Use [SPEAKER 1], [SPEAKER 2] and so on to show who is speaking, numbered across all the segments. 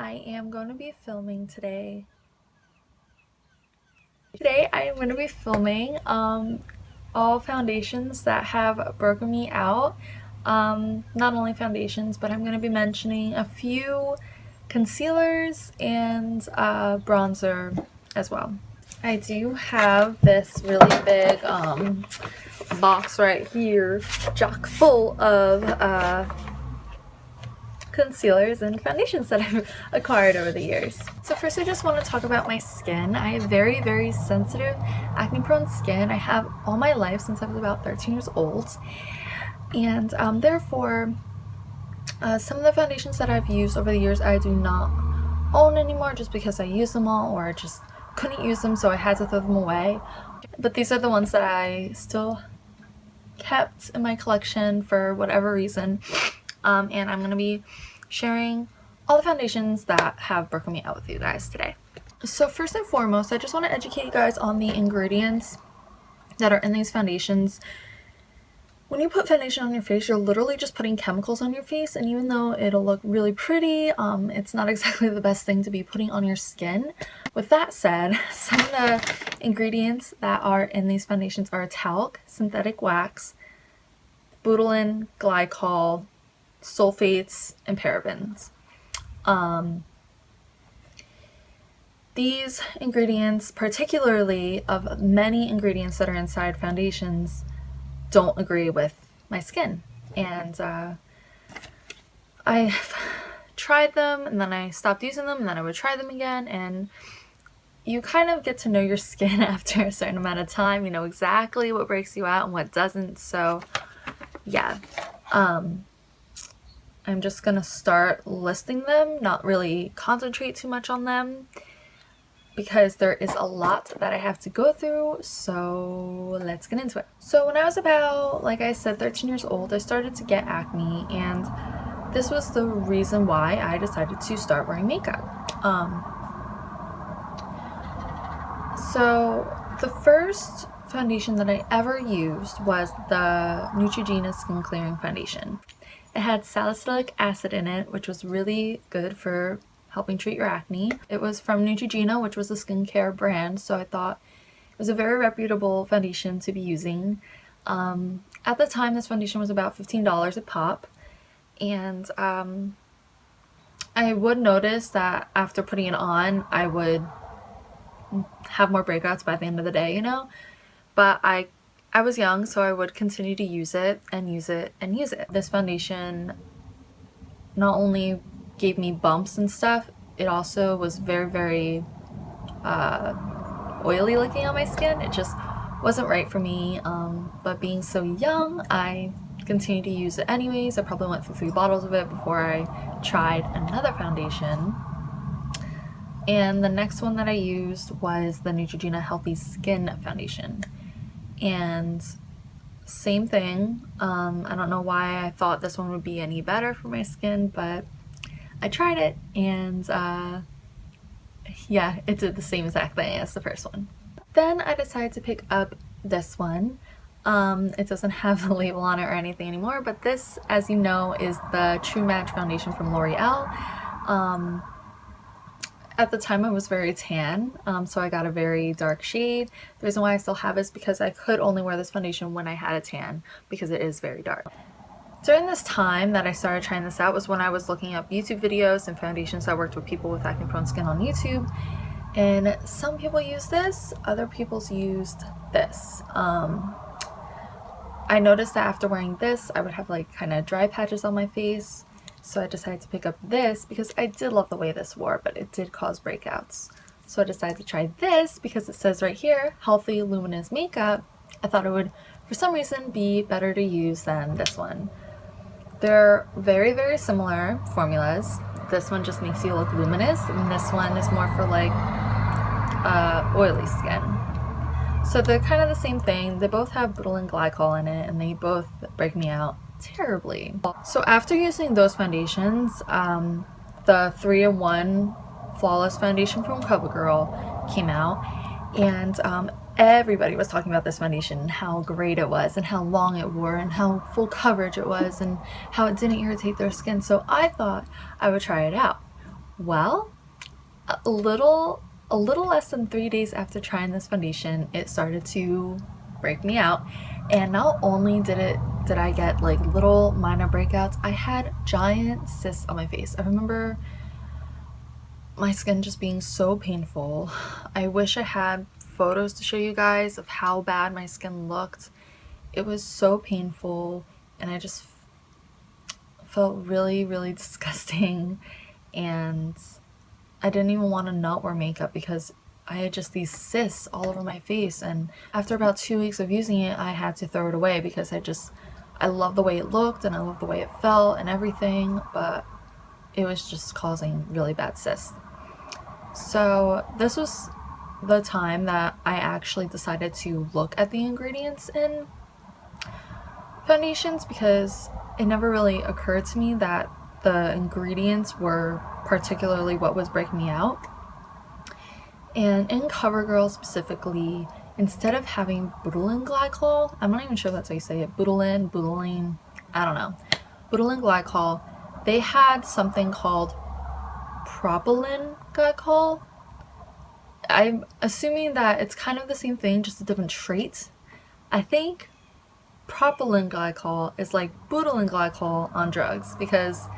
[SPEAKER 1] I am going to be filming today. Today I am going to be filming all foundations that have broken me out. Not only foundations, but I'm going to be mentioning a few concealers and bronzer as well. I do have this really big box right here, chock full of concealers and foundations that I've acquired over the years. So first I just want to talk about my skin. I have very sensitive acne prone skin. I have all my life since I was about 13 years old, and therefore some of the foundations that I've used over the years I do not own anymore, just because I used them all or I just couldn't use them, so I had to throw them away. But these are the ones that I still kept in my collection for whatever reason. And I'm going to be sharing all the foundations that have broken me out with you guys today. So first and foremost, I just want to educate you guys on the ingredients that are in these foundations. When you put foundation on your face, you're literally just putting chemicals on your face, and even though it'll look really pretty, it's not exactly the best thing to be putting on your skin. With that said, some of the ingredients that are in these foundations are talc, synthetic wax, butylene glycol, sulfates, and parabens. These ingredients, particularly of many ingredients that are inside foundations, don't agree with my skin, and I've tried them and then I stopped using them and then I would try them again, and you kind of get to know your skin after a certain amount of time. You know exactly what breaks you out and what doesn't. So yeah, I'm just gonna start listing them, not really concentrate too much on them because there is a lot that I have to go through, so let's get into it. So when I was about, like I said, 13 years old, I started to get acne, and this was the reason why I decided to start wearing makeup. So the first foundation that I ever used was the Neutrogena Skin Clearing Foundation. It had salicylic acid in it, which was really good for helping treat your acne. It was from Neutrogena, which was a skincare brand, so I thought it was a very reputable foundation to be using. At the time, this foundation was about $15 a pop, and I would notice that after putting it on, I would have more breakouts by the end of the day, you know? But I was young, so I would continue to use it and use it and use it. This foundation not only gave me bumps and stuff, it also was very oily looking on my skin. It just wasn't right for me, but being so young, I continued to use it anyways. I probably went through 3 bottles of it before I tried another foundation. And the next one that I used was the Neutrogena Healthy Skin Foundation. And same thing, I don't know why I thought this one would be any better for my skin, but I tried it, and yeah, it did the same exact thing as the first one. Then I decided to pick up this one. It doesn't have the label on it or anything anymore, but this, as you know, is the Tru Match foundation from L'Oreal. At the time I was very tan, so I got a very dark shade. The reason why I still have it is because I could only wear this foundation when I had a tan, because it is very dark. During this time that I started trying this out was when I was looking up YouTube videos and foundations. I worked with people with acne prone skin on YouTube, and some people use this, other people's used this. I noticed that after wearing this I would have like kind of dry patches on my face, so I decided to pick up this because I did love the way this wore, but it did cause breakouts. So I decided to try this because it says right here, healthy luminous makeup. I thought it would for some reason be better to use than this one. They're very similar formulas. This one just makes you look luminous, and this one is more for like oily skin. So they're kind of the same thing. They both have butylene glycol in it, and they both break me out terribly. So after using those foundations, the 3-in-1 Flawless Foundation from CoverGirl came out, and everybody was talking about this foundation and how great it was and how long it wore and how full coverage it was and how it didn't irritate their skin. So I thought I would try it out. Well, a little less than 3 days after trying this foundation, it started to break me out. And not only did I get like little minor breakouts, I had giant cysts on my face. I remember my skin just being so painful. I wish I had photos to show you guys of how bad my skin looked. It was so painful, and I just felt really, really disgusting, and I didn't even want to not wear makeup because I had just these cysts all over my face. And after about 2 weeks of using it, I had to throw it away because I love the way it looked and I love the way it felt and everything, but it was just causing really bad cysts. So this was the time that I actually decided to look at the ingredients in foundations, because it never really occurred to me that the ingredients were particularly what was breaking me out. And in CoverGirl specifically, instead of having butylene glycol, I'm not even sure that's how you say it, butylene, I don't know, butylene glycol, they had something called propylene glycol. I'm assuming that it's kind of the same thing, just a different trait. I think propylene glycol is like butylene glycol on drugs, because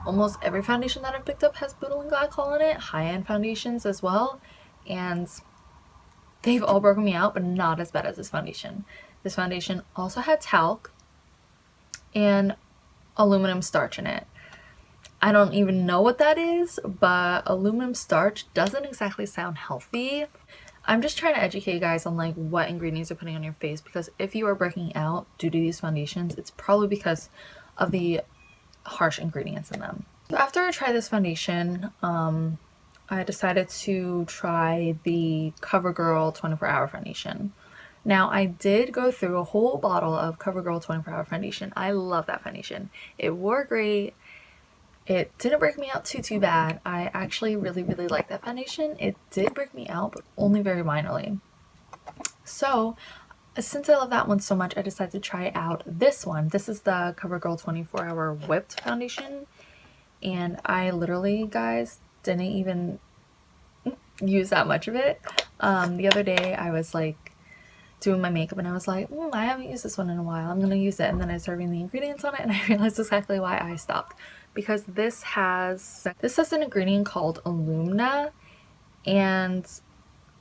[SPEAKER 1] almost every foundation that I've picked up has butylene glycol in it, high-end foundations as well, and they've all broken me out, but not as bad as this foundation. This foundation also had talc and aluminum starch in it. I don't even know what that is, but aluminum starch doesn't exactly sound healthy. I'm just trying to educate you guys on like what ingredients you're putting on your face, because if you are breaking out due to these foundations, it's probably because of the harsh ingredients in them. So after I tried this foundation, I decided to try the CoverGirl 24-hour foundation. Now, I did go through a whole bottle of CoverGirl 24-hour foundation. I love that foundation. It wore great. It didn't break me out too bad. I actually really, really like that foundation. It did break me out, but only very minorly. So since I love that one so much, I decided to try out this one. This is the CoverGirl 24-hour whipped foundation. And I literally, guys, didn't even use that much of it. The other day I was like doing my makeup and I was like, I haven't used this one in a while, I'm gonna use it. And then I started reading the ingredients on it and I realized exactly why I stopped, because this has an ingredient called alumina, and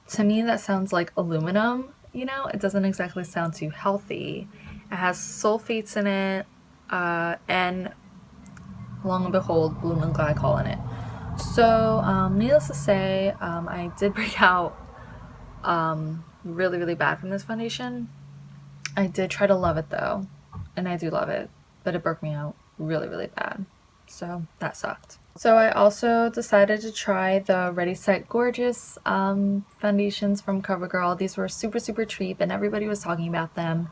[SPEAKER 1] to me that sounds like aluminum, you know. It doesn't exactly sound too healthy. It has sulfates in it, and long and behold, butylene glycol in it. So needless to say, I did break out really, really bad from this foundation. I did try to love it though, and I do love it, but it broke me out really, really bad. So that sucked. So I also decided to try the Ready Set Gorgeous foundations from CoverGirl. These were super, super cheap and everybody was talking about them,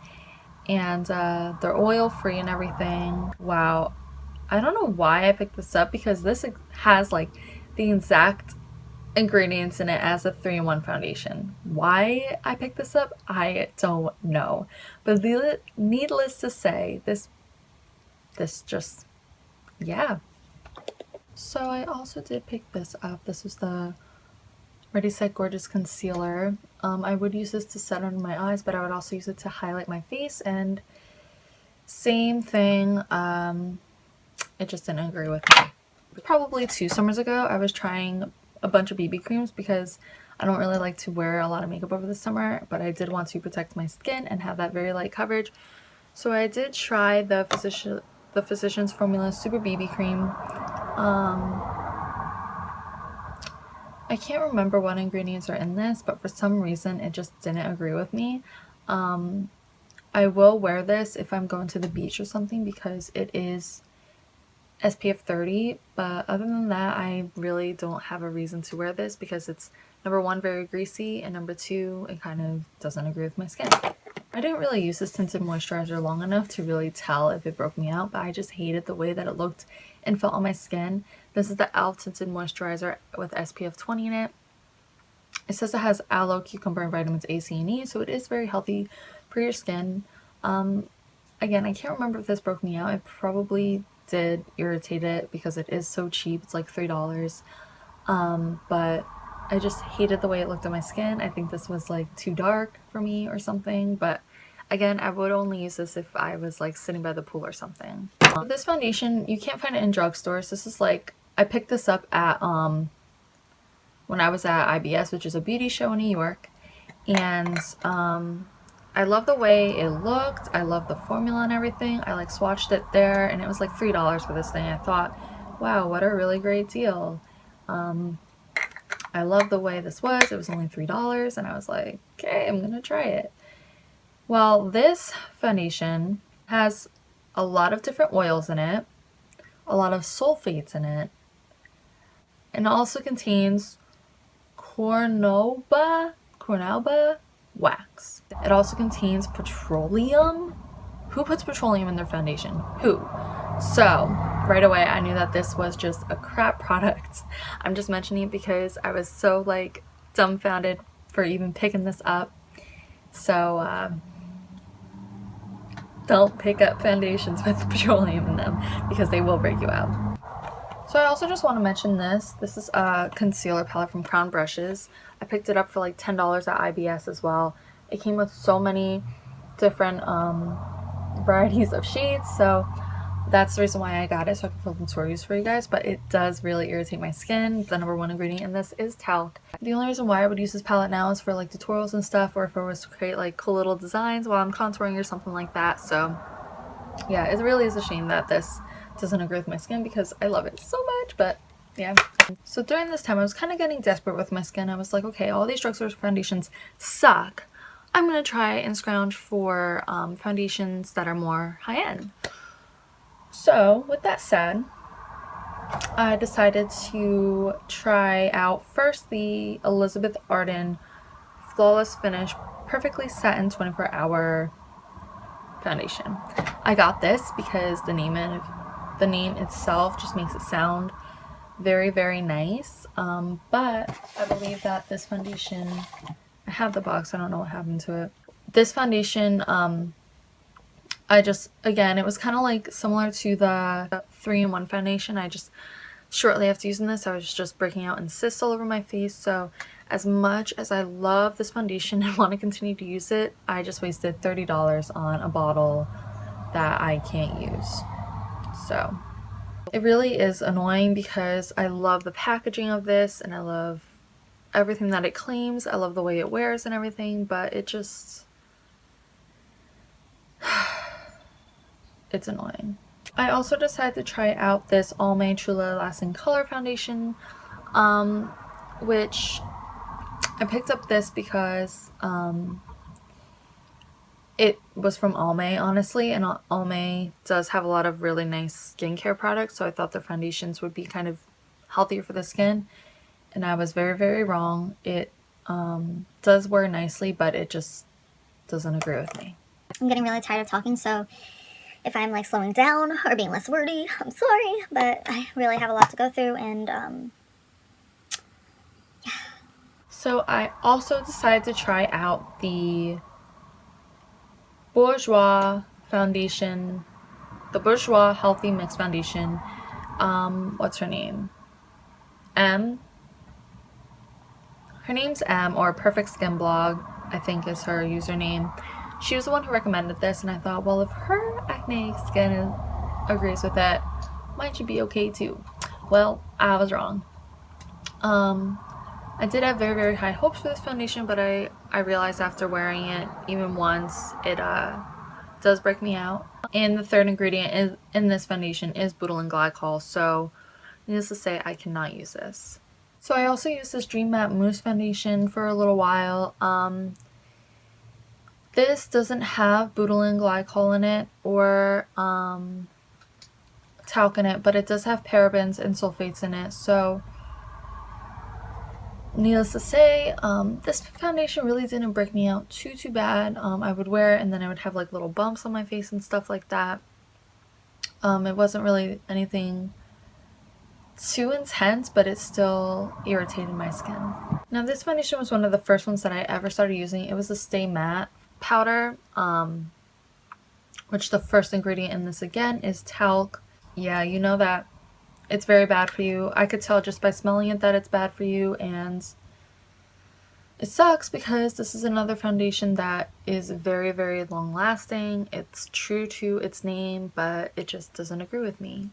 [SPEAKER 1] and they're oil free and everything. Wow. I don't know why I picked this up, because this has like the exact ingredients in it as a 3-in-1 foundation. Why I picked this up, I don't know. But needless to say, this just, yeah. So I also did pick this up. This is the Ready Set Gorgeous Concealer. I would use this to set under my eyes, but I would also use it to highlight my face, and same thing, it just didn't agree with me. Probably 2 summers ago, I was trying a bunch of BB creams because I don't really like to wear a lot of makeup over the summer, but I did want to protect my skin and have that very light coverage. So I did try the Physicians Formula Super BB Cream. I can't remember what ingredients are in this, but for some reason it just didn't agree with me. I will wear this if I'm going to the beach or something because it is SPF 30, but other than that, I really don't have a reason to wear this because it's, number one, very greasy, and number two, it kind of doesn't agree with my skin. I didn't really use this tinted moisturizer long enough to really tell if it broke me out, but I just hated the way that it looked and felt on my skin. This is the E.L.F. Tinted Moisturizer with SPF 20 in it. It says it has aloe, cucumber, and vitamins A, C, and E, so it is very healthy for your skin. Again, I can't remember if this broke me out. It probably did irritate it because it is so cheap. It's like $3. But I just hated the way it looked on my skin. I think this was like too dark for me or something, but again, I would only use this if I was like sitting by the pool or something. This foundation, you can't find it in drugstores. This is like, I picked this up at when I was at IBS, which is a beauty show in New York, and I love the way it looked. I love the formula and everything. I like swatched it there, and it was like $3 for this thing. I thought, wow, what a really great deal. I love the way this was. It was only $3, and I was like, okay, I'm gonna try it. Well, this foundation has a lot of different oils in it, a lot of sulfates in it, and it also contains cornoba wax. It also contains petroleum. Who puts petroleum in their foundation? Who? So right away I knew that this was just a crap product. I'm just mentioning it because I was so like dumbfounded for even picking this up. So don't pick up foundations with petroleum in them because they will break you out. So I also just want to mention this. This is a concealer palette from Crown Brushes. I picked it up for like $10 at IBS as well. It came with so many different varieties of shades, so that's the reason why I got it, so I can film tutorials for you guys. But it does really irritate my skin. The number one ingredient in this is talc. The only reason why I would use this palette now is for like tutorials and stuff, or if I was to create like cool little designs while I'm contouring or something like that. So yeah, it really is a shame that this doesn't agree with my skin because I love it so much. But yeah, so during this time I was kind of getting desperate with my skin. I was like, okay, all these drugstore foundations suck. I'm gonna try and scrounge for foundations that are more high-end. So with that said, I decided to try out first the Elizabeth Arden Flawless Finish Perfectly Satin 24-Hour Foundation. I got this because the name itself just makes it sound very, very nice. But I believe that this foundation, I have the box, I don't know what happened to it. This foundation, again, it was kind of like similar to the 3-in-1 foundation. I just, shortly after using this, I was just breaking out in cysts all over my face. So as much as I love this foundation and want to continue to use it, I just wasted $30 on a bottle that I can't use. So it really is annoying because I love the packaging of this and I love everything that it claims. I love the way it wears and everything, but it just, it's annoying. I also decided to try out this Almay Truly Lasting Color Foundation, which I picked up this because it was from Almay, honestly, and Almay does have a lot of really nice skincare products, so I thought the foundations would be kind of healthier for the skin, and I was very, very wrong. It does wear nicely, but it just doesn't agree with me.
[SPEAKER 2] I'm getting really tired of talking, so if I'm like slowing down or being less wordy, I'm sorry, but I really have a lot to go through, and yeah.
[SPEAKER 1] So I also decided to try out the Bourjois Foundation, the Bourjois Healthy Mix Foundation. What's her name? M. Her name's M, or Perfect Skin Blog, I think is her username. She was the one who recommended this, and I thought, well, if her acne skin agrees with it, mine should be okay too. Well, I was wrong. I did have very, very high hopes for this foundation, but I realized after wearing it even once, it does break me out. And the third ingredient in this foundation is butylene glycol, so needless to say, I cannot use this. So I also used this Dream Matte Mousse foundation for a little while. This doesn't have butylene glycol in it or talc in it, but it does have parabens and sulfates in it, so needless to say, this foundation really didn't break me out too bad. I would wear it and then I would have like little bumps on my face and stuff like that. It wasn't really anything too intense, but it still irritated my skin. Now this foundation was one of the first ones that I ever started using. It was a Stay Matte powder, which the first ingredient in this again is talc. yeah, you know that it's very bad for you. I could tell just by smelling it that it's bad for you, and it sucks because this is another foundation that is very, very long lasting. It's true to its name, but it just doesn't agree with me.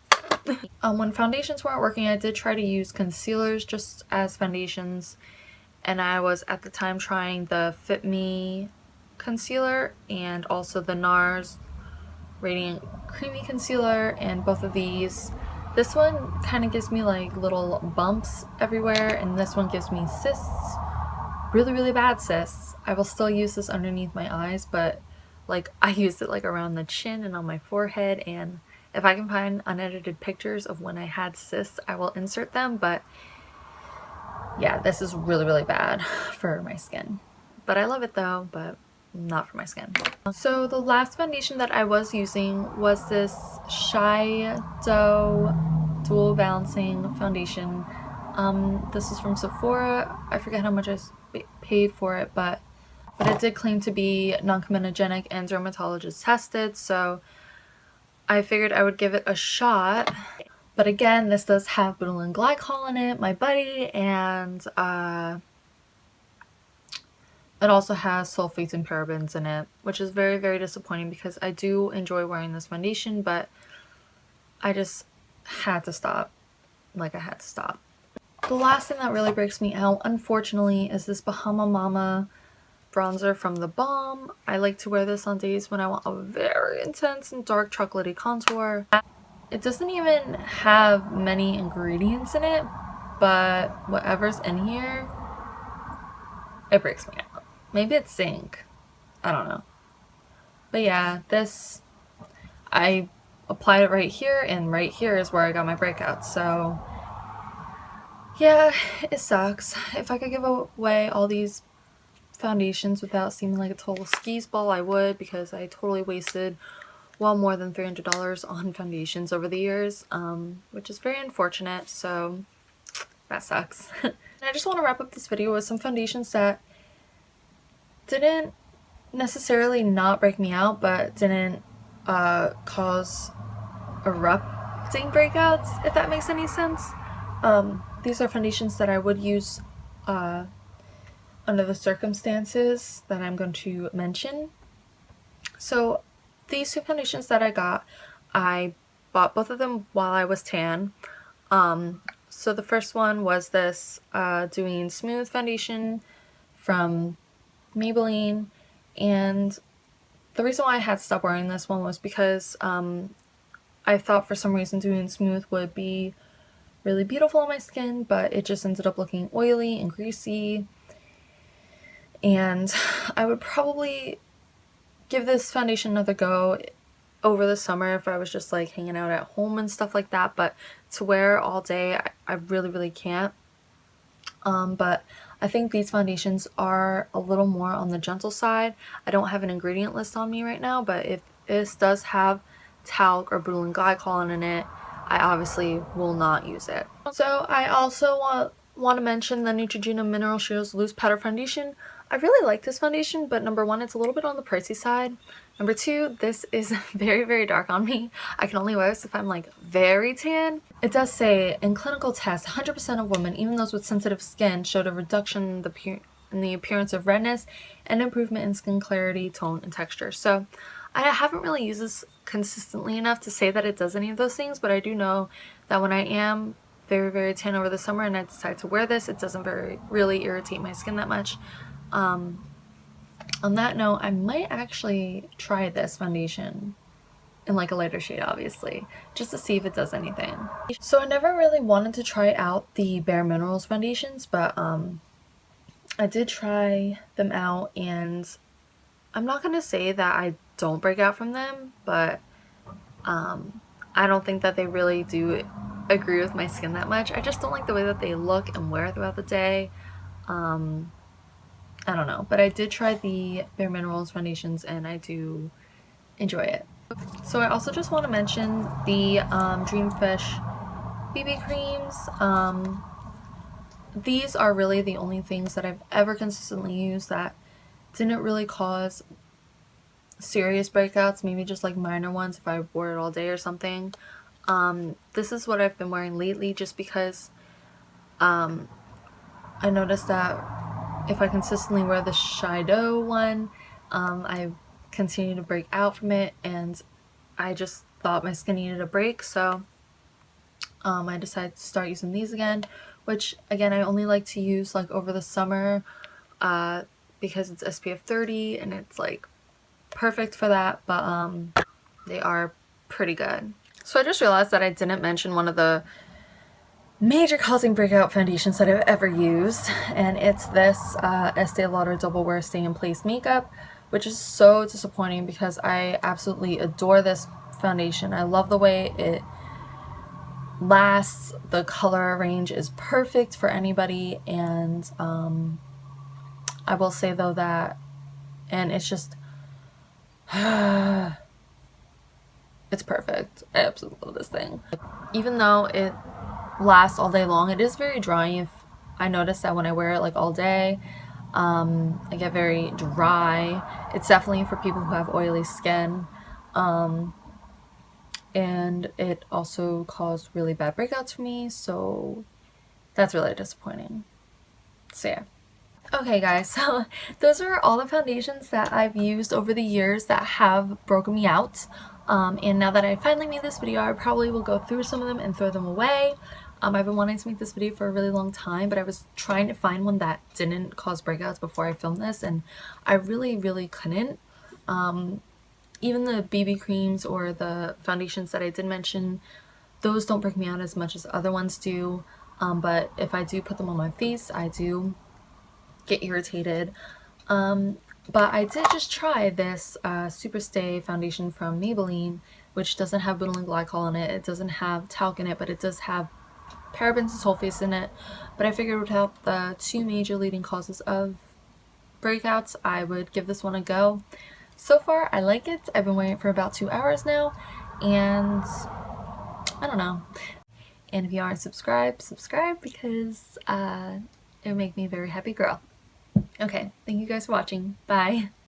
[SPEAKER 1] When foundations weren't working, I did try to use concealers just as foundations, and I was at the time trying the Fit Me Concealer and also the Nars Radiant Creamy Concealer, and both of these, this one kind of gives me like little bumps everywhere, and this one gives me cysts, really, really bad cysts. I will still use this underneath my eyes, but like I used it like around the chin and on my forehead, and if I can find unedited pictures of when I had cysts, I will insert them, but yeah, this is really, really bad for my skin. But I love it though, but not for my skin. So the last foundation that I was using was this Shiseido Dual Balancing Foundation. This is from Sephora. I forget how much I paid for it, but it did claim to be non-comedogenic and dermatologist tested, so I figured I would give it a shot. But again, this does have butylene glycol in it, my buddy, and it also has sulfates and parabens in it, which is very, very disappointing because I do enjoy wearing this foundation, but I just had to stop. Like, I had to stop. The last thing that really breaks me out, unfortunately, is this Bahama Mama bronzer from the Balm. I like to wear this on days when I want a very intense and dark chocolatey contour. It doesn't even have many ingredients in it, but whatever's in here, it breaks me out. Maybe it's zinc. I don't know. But yeah, this, I applied it right here, and right here is where I got my breakouts. So yeah, it sucks. If I could give away all these foundations without seeming like a total skis ball, I would, because I totally wasted well more than $300 on foundations over the years, which is very unfortunate, so that sucks. And I just want to wrap up this video with some foundations that didn't necessarily not break me out, but didn't cause erupting breakouts, if that makes any sense. These are foundations that I would use under the circumstances that I'm going to mention. So these two foundations that I bought both of them while I was tan. So the first one was this Doing Smooth foundation from Maybelline, and the reason why I had to stop wearing this one was because I thought for some reason Doing Smooth would be really beautiful on my skin, but it just ended up looking oily and greasy, and I would probably give this foundation another go over the summer if I was just like hanging out at home and stuff like that, but to wear all day I really, really can't. But I think these foundations are a little more on the gentle side. I don't have an ingredient list on me right now, but if this does have talc or butylene glycol in it, I obviously will not use it. So I also want to mention the Neutrogena Mineral Shears Loose Powder Foundation. I really like this foundation, but number one, it's a little bit on the pricey side. Number two, this is very, very dark on me. I can only wear this if I'm like very tan. It does say, in clinical tests, 100% of women, even those with sensitive skin, showed a reduction in the appearance of redness and improvement in skin clarity, tone, and texture. So I haven't really used this consistently enough to say that it does any of those things, but I do know that when I am very, very tan over the summer and I decide to wear this, it doesn't really irritate my skin that much. On that note, I might actually try this foundation in like a lighter shade, obviously, just to see if it does anything. So I never really wanted to try out the Bare Minerals foundations, but I did try them out, and I'm not gonna say that I don't break out from them, but I don't think that they really do agree with my skin that much. I just don't like the way that they look and wear throughout the day. I don't know, but I did try the Bare Minerals foundations and I do enjoy it. So I also just want to mention the Dreamfish BB creams. These are really the only things that I've ever consistently used that didn't really cause serious breakouts, maybe just like minor ones if I wore it all day or something. This is what I've been wearing lately just because I noticed that if I consistently wear the Shiseido one, I continue to break out from it, and I just thought my skin needed a break, so I decided to start using these again, which again I only like to use like over the summer because it's SPF 30 and it's like perfect for that, but they are pretty good. So I just realized that I didn't mention one of the major causing breakout foundations that I've ever used, and it's this Estee Lauder Double Wear Stay in Place makeup, which is so disappointing because I absolutely adore this foundation. I love the way it lasts, the color range is perfect for anybody, and I will say though that, and it's just it's perfect. I absolutely love this thing. Even though it lasts all day long, it is very drying. If I notice that when I wear it like all day, I get very dry. It's definitely for people who have oily skin, and it also caused really bad breakouts for me, so that's really disappointing. So yeah. Okay guys, so those are all the foundations that I've used over the years that have broken me out. And now that I finally made this video, I probably will go through some of them and throw them away. I've been wanting to make this video for a really long time, but I was trying to find one that didn't cause breakouts before I filmed this, and I really couldn't. Even the BB creams or the foundations that I did mention, those don't break me out as much as other ones do, but if I do put them on my face, I do get irritated. But I did just try this Super Stay foundation from Maybelline, which doesn't have butylene glycol in it, it doesn't have talc in it, but it does have parabens and sulfates in it. But I figured without the two major leading causes of breakouts, I would give this one a go. So far, I like it. I've been wearing it for about 2 hours now, and I don't know. And if you aren't subscribed, subscribe, because it would make me a very happy girl. Okay, thank you guys for watching. Bye.